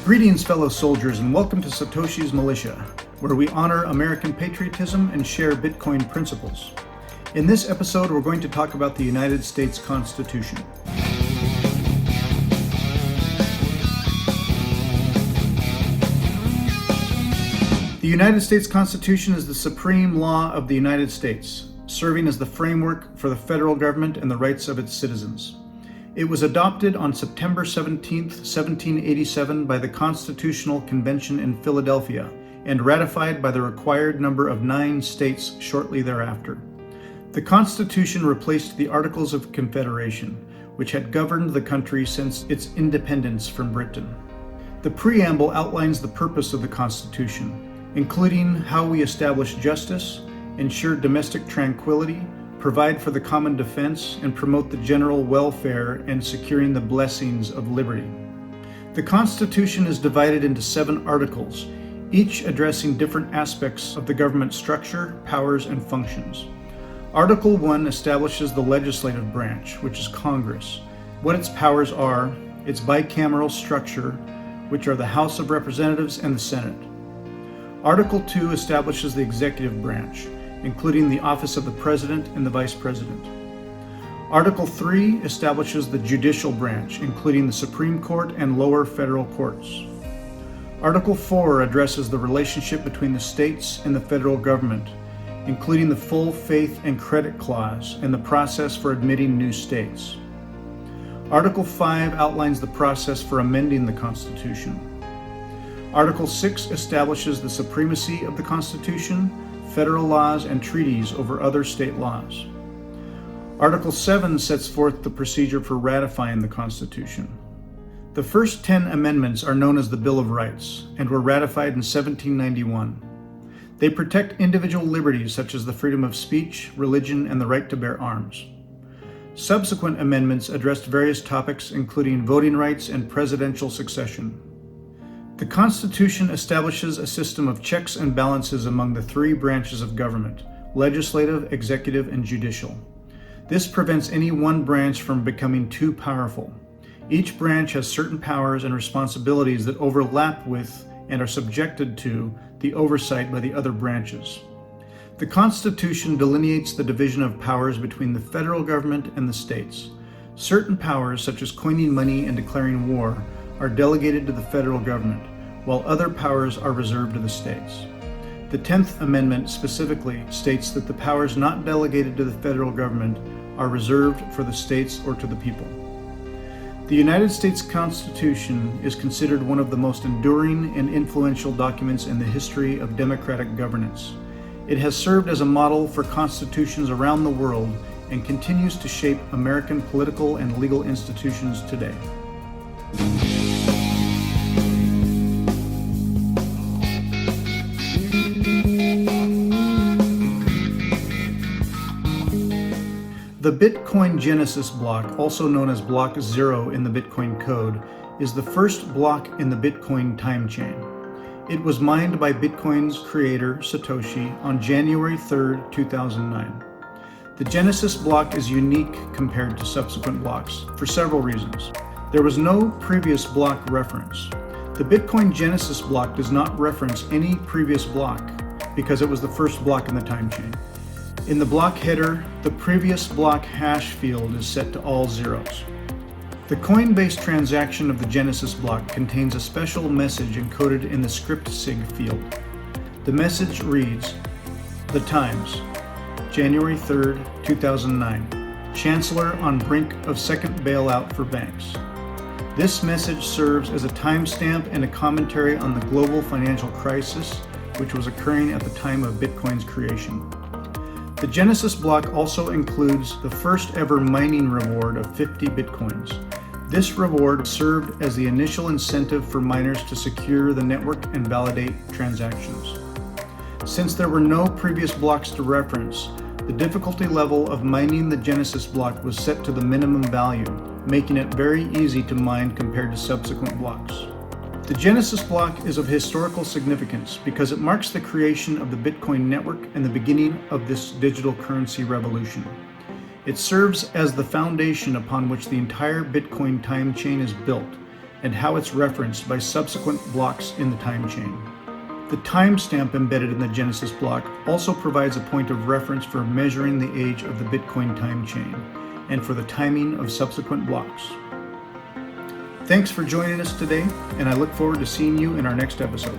Greetings, fellow soldiers, and welcome to Satoshi's Militia, where we honor American patriotism and share Bitcoin principles. In this episode, we're going to talk about the United States Constitution. The United States Constitution is the supreme law of the United States, serving as the framework for the federal government and the rights of its citizens. It was adopted on September 17, 1787 by the Constitutional Convention in Philadelphia and ratified by the required number of 9 states shortly thereafter. The Constitution replaced the Articles of Confederation, which had governed the country since its independence from Britain. The preamble outlines the purpose of the Constitution, including how we establish justice, ensure domestic tranquility, provide for the common defense, and promote the general welfare and securing the blessings of liberty. The Constitution is divided into 7 articles, each addressing different aspects of the government structure, powers, and functions. Article 1 establishes the legislative branch, which is Congress, what its powers are, its bicameral structure, which are the House of Representatives and the Senate. Article 2 establishes the executive branch, including the office of the President and the Vice President. Article 3 establishes the judicial branch, including the Supreme Court and lower federal courts. Article 4 addresses the relationship between the states and the federal government, including the full faith and credit clause and the process for admitting new states. Article 5 outlines the process for amending the Constitution. Article 6 establishes the supremacy of the Constitution, federal laws, and treaties over other state laws. Article 7 sets forth the procedure for ratifying the Constitution. The first 10 amendments are known as the Bill of Rights and were ratified in 1791. They protect individual liberties such as the freedom of speech, religion, and the right to bear arms. Subsequent amendments addressed various topics including voting rights and presidential succession. The Constitution establishes a system of checks and balances among the 3 branches of government: legislative, executive, and judicial. This prevents any one branch from becoming too powerful. Each branch has certain powers and responsibilities that overlap with and are subjected to the oversight by the other branches. The Constitution delineates the division of powers between the federal government and the states. Certain powers, such as coining money and declaring war, are delegated to the federal government, while other powers are reserved to the states. The 10th Amendment specifically states that the powers not delegated to the federal government are reserved for the states or to the people. The United States Constitution is considered one of the most enduring and influential documents in the history of democratic governance. It has served as a model for constitutions around the world and continues to shape American political and legal institutions today. The Bitcoin Genesis block, also known as Block 0 in the Bitcoin code, is the first block in the Bitcoin time chain. It was mined by Bitcoin's creator, Satoshi, on January 3, 2009. The Genesis block is unique compared to subsequent blocks for several reasons. There was no previous block reference. The Bitcoin Genesis block does not reference any previous block because it was the first block in the time chain. In the block header, the previous block hash field is set to all zeros. The Coinbase transaction of the Genesis block contains a special message encoded in the script sig field. The message reads, "The Times, January 3, 2009. Chancellor on brink of second bailout for banks." This message serves as a timestamp and a commentary on the global financial crisis, which was occurring at the time of Bitcoin's creation. The Genesis block also includes the first ever mining reward of 50 Bitcoins. This reward served as the initial incentive for miners to secure the network and validate transactions. Since there were no previous blocks to reference, the difficulty level of mining the Genesis block was set to the minimum value, making it very easy to mine compared to subsequent blocks. The Genesis block is of historical significance because it marks the creation of the Bitcoin network and the beginning of this digital currency revolution. It serves as the foundation upon which the entire Bitcoin time chain is built and how it's referenced by subsequent blocks in the time chain. The timestamp embedded in the Genesis block also provides a point of reference for measuring the age of the Bitcoin time chain and for the timing of subsequent blocks. Thanks for joining us today, and I look forward to seeing you in our next episode.